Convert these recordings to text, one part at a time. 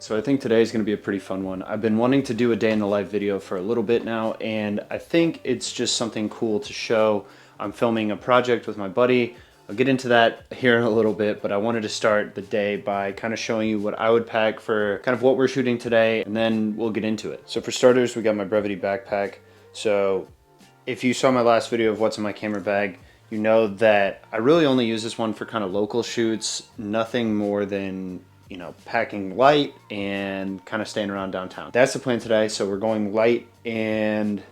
So I think today is going to be a pretty fun one. I've been wanting to do a day in the life video for a little bit now, and I think it's just something cool to show. I'm filming a project with my buddy. I'll get into that here in a little bit, but I wanted to start the day by kind of showing you what I would pack for kind of what we're shooting today, and then we'll get into it. So for starters, we got my Brevity backpack. So if you saw my last video of what's in my camera bag, you know that I really only use this one for kind of local shoots, nothing more than, you know, packing light and kind of staying around downtown. That's the plan today. So we're going light, and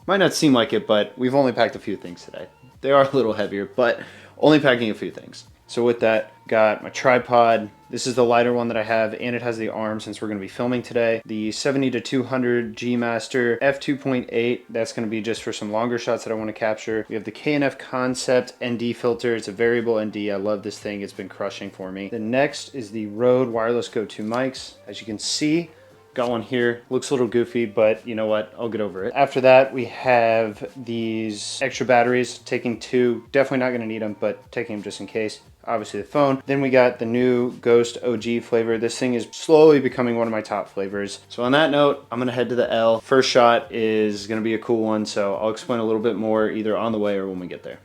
might not seem like it, but we've only packed a few things today. They are a little heavier, but only packing a few things. So with that, got my tripod. This is the lighter one that I have, and it has the arm since we're going to be filming today. The 70-200 G Master f2.8. That's going to be just for some longer shots that I want to capture. We have the K&F Concept ND filter. It's a variable ND. I love this thing. It's been crushing for me. The next is the Rode Wireless Go 2 mics. As you can see, got one here. Looks a little goofy, but you know what? I'll get over it. After that, we have these extra batteries. Taking two. Definitely not going to need them, but taking them just in case. Obviously the phone. Then we got the new Ghost OG flavor. This thing is slowly becoming one of my top flavors. So on that note, I'm gonna head to the L. First shot is gonna be a cool one, so I'll explain a little bit more either on the way or when we get there.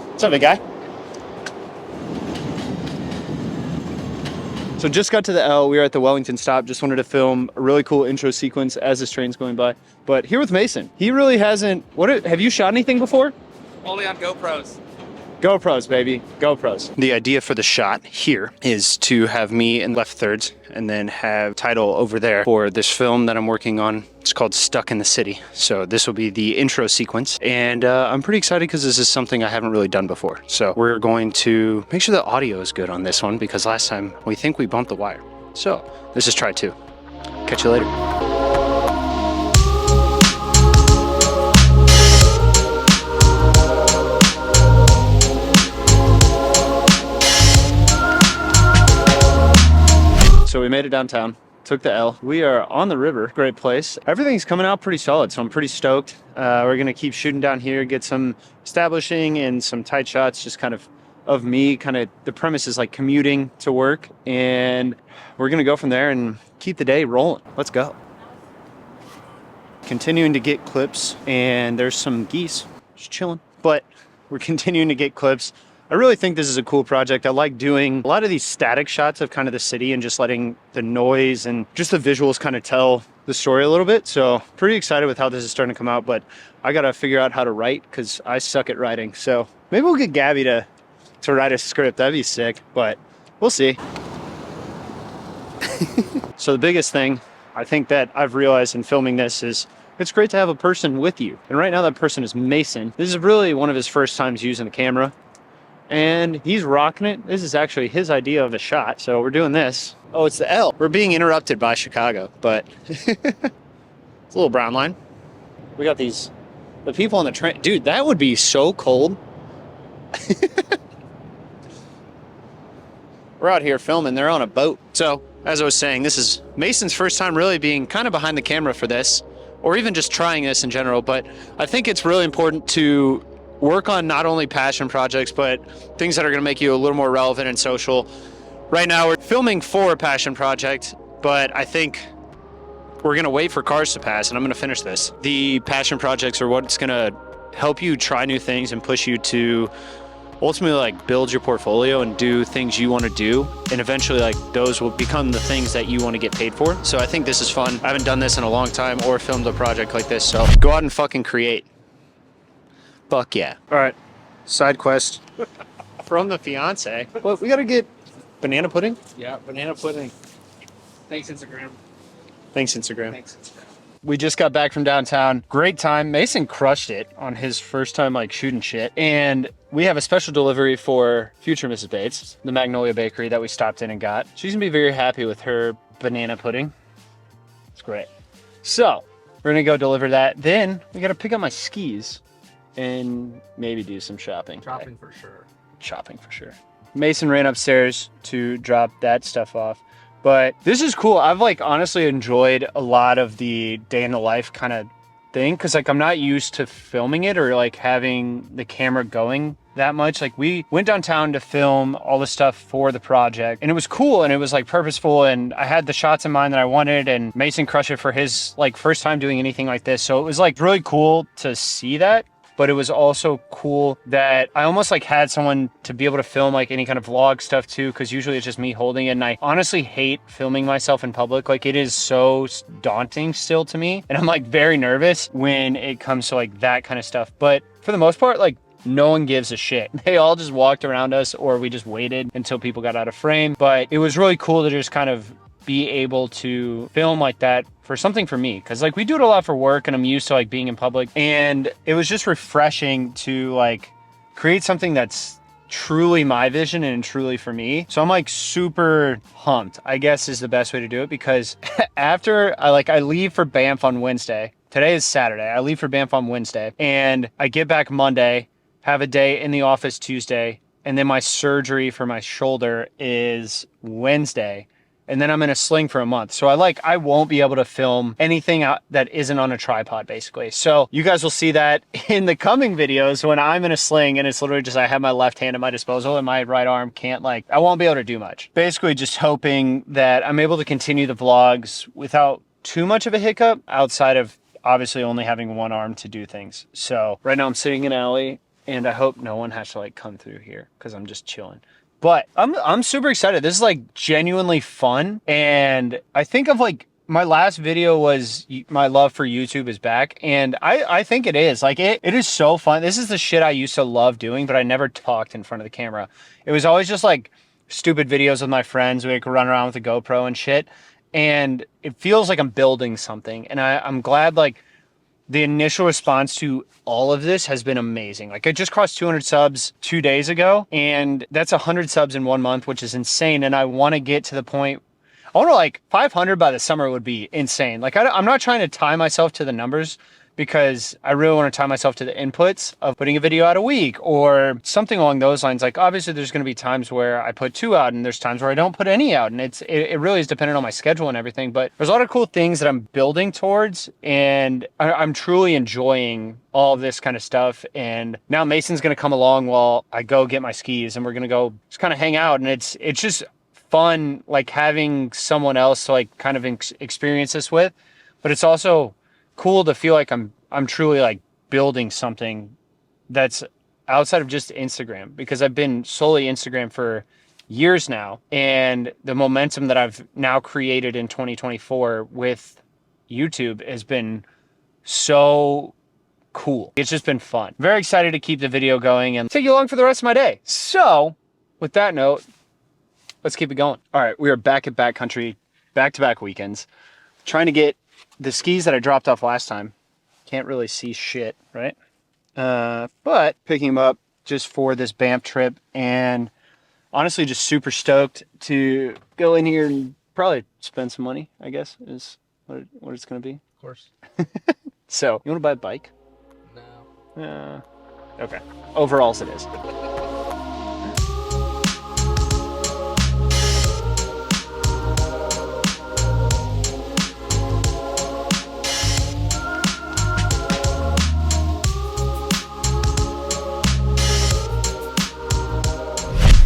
What's up, big guy? So just got to the L. We are at the Wellington stop. Just wanted to film a really cool intro sequence as this train's going by. But here with Mason, he really hasn't. Have you shot anything before? Only on GoPros. GoPros, baby, GoPros. The idea for the shot here is to have me in left thirds and then have title over there for this film that I'm working on. It's called Stuck in the City. So this will be the intro sequence. And I'm pretty excited because this is something I haven't really done before. So we're going to make sure the audio is good on this one because last time we think we bumped the wire. So this is try two. Catch you later. So we made it downtown, took the L. We are on the river, great place. Everything's coming out pretty solid, so I'm pretty stoked. We're gonna keep shooting down here, get some establishing and some tight shots, just kind of me, the premise is like commuting to work, and we're gonna go from there and keep the day rolling. Let's go. Continuing to get clips, and there's some geese just chilling, but we're continuing to get clips. I really think this is a cool project. I like doing a lot of these static shots of kind of the city and just letting the noise and just the visuals kind of tell the story a little bit. So pretty excited with how this is starting to come out, but I got to figure out how to write because I suck at writing. So maybe we'll get Gabby to write a script. That'd be sick, but we'll see. So the biggest thing I think that I've realized in filming this is it's great to have a person with you. And right now that person is Mason. This is really one of his first times using the camera. And he's rocking it. This is actually his idea of a shot. So we're doing this. Oh, it's the L. We're being interrupted by Chicago, but it's a little brown line. We got the people on the train. Dude, that would be so cold. We're out here filming. They're on a boat. So as I was saying, this is Mason's first time really being kind of behind the camera for this, or even just trying this in general. But I think it's really important to work on not only passion projects, but things that are gonna make you a little more relevant and social. Right now, we're filming for a passion project, but I think we're gonna wait for cars to pass, and I'm gonna finish this. The passion projects are what's gonna help you try new things and push you to ultimately like build your portfolio and do things you wanna do. And eventually like those will become the things that you wanna get paid for. So I think this is fun. I haven't done this in a long time or filmed a project like this. So go out and fucking create. Fuck yeah. All right, side quest from the fiance. Well, we gotta get banana pudding. Yeah, banana pudding. Thanks, Instagram. Thanks, Instagram. Thanks, Instagram. We just got back from downtown. Great time. Mason crushed it on his first time like shooting shit. And we have a special delivery for future Mrs. Bates, the Magnolia Bakery that we stopped in and got. She's gonna be very happy with her banana pudding. It's great. So we're gonna go deliver that. Then we gotta pick up my skis and maybe do some shopping. Shopping for sure. Shopping for sure. Mason ran upstairs to drop that stuff off. But this is cool. I've like honestly enjoyed a lot of the day in the life kind of thing because like I'm not used to filming it or like having the camera going that much. Like we went downtown to film all the stuff for the project and it was cool and it was like purposeful and I had the shots in mind that I wanted, and Mason crushed it for his like first time doing anything like this. So it was like really cool to see that. But it was also cool that I almost like had someone to be able to film like any kind of vlog stuff too, because usually it's just me holding it, and I honestly hate filming myself in public. Like it is so daunting still to me, and I'm like very nervous when it comes to like that kind of stuff. But for the most part, like no one gives a shit. They all just walked around us, or we just waited until people got out of frame. But it was really cool to just kind of be able to film like that for something for me, because like we do it a lot for work and I'm used to like being in public, and it was just refreshing to like create something that's truly my vision and truly for me. So I'm like super pumped, I guess is the best way to do it, because after I leave for Banff on Wednesday. Today is Saturday. I leave for Banff on Wednesday and I get back Monday, have a day in the office Tuesday, and then my surgery for my shoulder is Wednesday. And then I'm in a sling for a month. So I won't be able to film anything out that isn't on a tripod basically. So you guys will see that in the coming videos when I'm in a sling and it's literally just, I have my left hand at my disposal and my right arm can't I won't be able to do much. Basically just hoping that I'm able to continue the vlogs without too much of a hiccup outside of obviously only having one arm to do things. So right now I'm sitting in an alley and I hope no one has to come through here because I'm just chilling. But I'm super excited. This is like genuinely fun. And I think of my last video was my love for YouTube is back. And I think it is. It is so fun. This is the shit I used to love doing, but I never talked in front of the camera. It was always just stupid videos with my friends. We run around with a GoPro and shit. And it feels like I'm building something. And I'm glad the initial response to all of this has been amazing. I just crossed 200 subs 2 days ago, and that's 100 subs in 1 month, which is insane. And I want to get to the point, I want to 500 by the summer would be insane. I'm not trying to tie myself to the numbers, because I really want to tie myself to the inputs of putting a video out a week or something along those lines. Obviously there's going to be times where I put 2 out and there's times where I don't put any out, and it really is dependent on my schedule and everything. But there's a lot of cool things that I'm building towards, and I'm truly enjoying all of this kind of stuff. And now Mason's going to come along while I go get my skis, and we're going to go just kind of hang out. And it's just fun, having someone else to kind of experience this with. But it's also cool to feel like I'm truly building something that's outside of just Instagram, because I've been solely Instagram for years now, and the momentum that I've now created in 2024 with YouTube has been so cool. It's just been fun. Very excited to keep the video going and take you along for the rest of my day. So with that note, let's keep it going. All right, we are back at backcountry, back-to-back weekends, trying to get the skis that I dropped off last time. Can't really see shit, right? But picking them up just for this Banff trip, and honestly just super stoked to go in here and probably spend some money, I guess, is what it's going to be. Of course. So, you want to buy a bike? No. Okay. Overalls it is.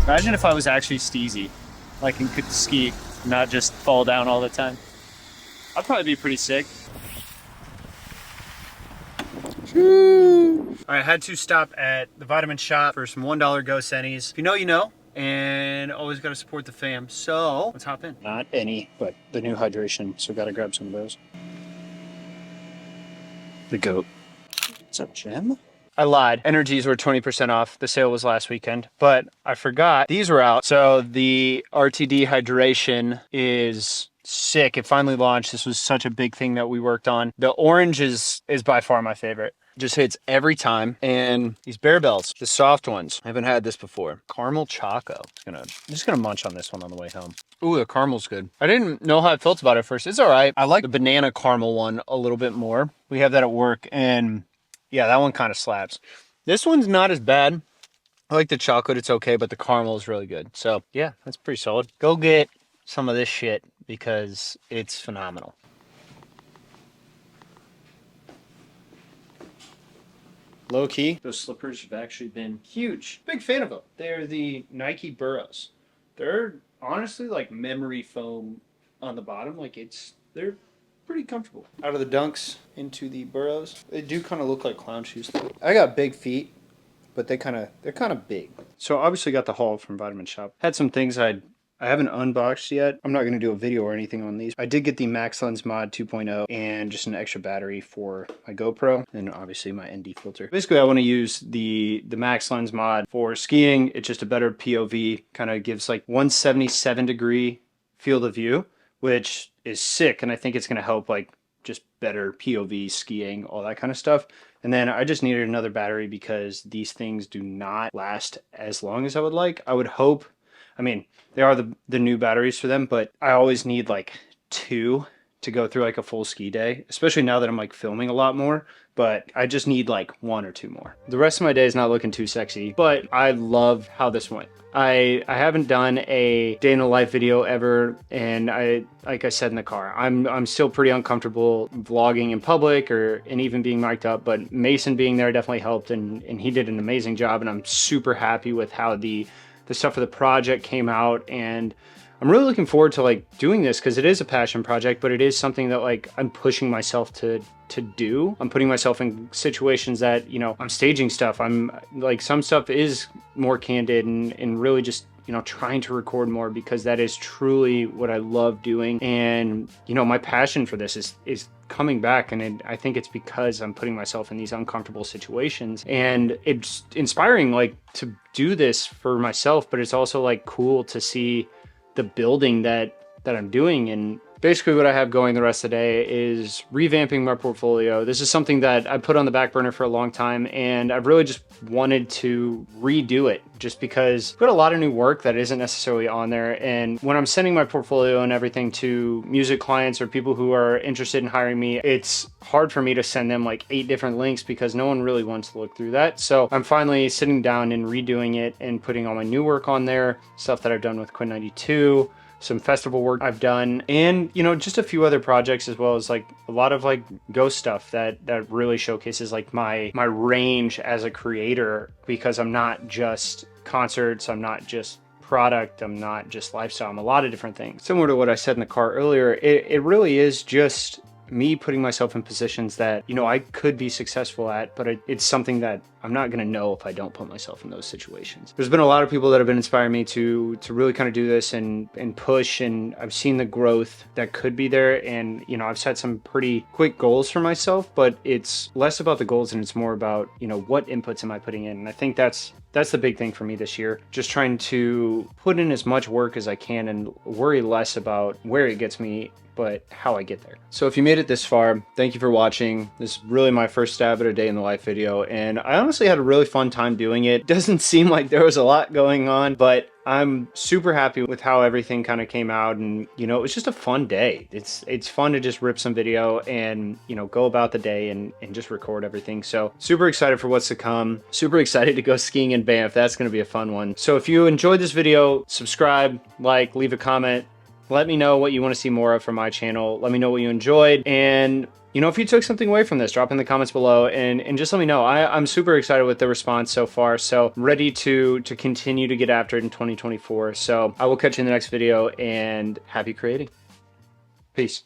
Imagine if I was actually steezy, and could ski, not just fall down all the time. I'd probably be pretty sick. All right, I had to stop at the vitamin shop for some $1 Go Sennies. If you know, you know, and always got to support the fam. So let's hop in. Not any, but the new hydration, so got to grab some of those. The goat. What's up, Jim? I lied. Energies were 20% off. The sale was last weekend, but I forgot these were out. So the RTD hydration is sick. It finally launched. This was such a big thing that we worked on. The orange is by far my favorite. Just hits every time. And these Bear Bells, the soft ones. I haven't had this before. Caramel Choco. I'm just gonna munch on this one on the way home. Ooh, the caramel's good. I didn't know how I felt about it at first. It's all right. I like the banana caramel one a little bit more. We have that at work, and yeah, that one kind of slaps. This one's not as bad. I like the chocolate, it's okay, but the caramel is really good. So yeah, that's pretty solid. Go get some of this shit because it's phenomenal. low key, those slippers have actually been huge. Big fan of them. They're the Nike Burrows. They're honestly like memory foam on the bottom. They're pretty comfortable. Out of the Dunks into the Burrows. They do kind of look like clown shoes. I got big feet, but they're kind of big. So obviously got the haul from Vitamin Shop. Had some things I haven't unboxed yet. I'm not going to do a video or anything on these. I did get the Max Lens Mod 2.0 and just an extra battery for my GoPro and obviously my ND filter. Basically, I want to use the Max Lens Mod for skiing. It's just a better POV, kind of gives like 177-degree field of view, which is sick, and I think it's going to help like just better POV skiing, all that kind of stuff. And then I just needed another battery because these things do not last as long as I would like. I would hope, I mean, they are the new batteries for them, but I always need like 2 to go through like a full ski day, especially now that I'm like filming a lot more, but I just need like 1 or 2 more. The rest of my day is not looking too sexy, but I love how this went. I haven't done a day in the life video ever, and like I said in the car, I'm still pretty uncomfortable vlogging in public and even being mic'd up, but Mason being there definitely helped, and he did an amazing job, and I'm super happy with how the stuff for the project came out, and I'm really looking forward to like doing this because it is a passion project, but it is something that like I'm pushing myself to do. I'm putting myself in situations that, you know, I'm staging stuff. I'm like, some stuff is more candid and really just, you know, trying to record more because that is truly what I love doing. And, you know, my passion for this is coming back, and I think it's because I'm putting myself in these uncomfortable situations, and it's inspiring like to do this for myself, but it's also like cool to see the building that I'm doing. And basically what I have going the rest of the day is revamping my portfolio. This is something that I put on the back burner for a long time, and I've really just wanted to redo it just because I've got a lot of new work that isn't necessarily on there. And when I'm sending my portfolio and everything to music clients or people who are interested in hiring me, it's hard for me to send them like 8 different links because no one really wants to look through that. So I'm finally sitting down and redoing it and putting all my new work on there, stuff that I've done with Quinn 92, some festival work I've done, and, you know, just a few other projects, as well as like a lot of like ghost stuff that really showcases like my range as a creator, because I'm not just concerts, I'm not just product, I'm not just lifestyle, I'm a lot of different things. Similar to what I said in the car earlier, it really is just me putting myself in positions that, you know, I could be successful at, but it's something that I'm not going to know if I don't put myself in those situations. There's been a lot of people that have been inspiring me to really kind of do this and push, and I've seen the growth that could be there. And, you know, I've set some pretty quick goals for myself, but it's less about the goals and it's more about, you know, what inputs am I putting in? And I think that's the big thing for me this year. Just trying to put in as much work as I can and worry less about where it gets me, but how I get there. So if you made it this far, thank you for watching. This is really my first stab at a day in the life video, and I honestly had a really fun time doing it. Doesn't seem like there was a lot going on, but I'm super happy with how everything kind of came out, and, you know, it was just a fun day. It's fun to just rip some video and, you know, go about the day and just record everything. So super excited for what's to come. Super excited to go skiing in Banff. That's going to be a fun one. So if you enjoyed this video, subscribe, like, leave a comment. Let me know what you want to see more of from my channel. Let me know what you enjoyed. And, you know, if you took something away from this, drop in the comments below and just let me know. I'm super excited with the response so far. So I'm ready to continue to get after it in 2024. So I will catch you in the next video, and happy creating. Peace.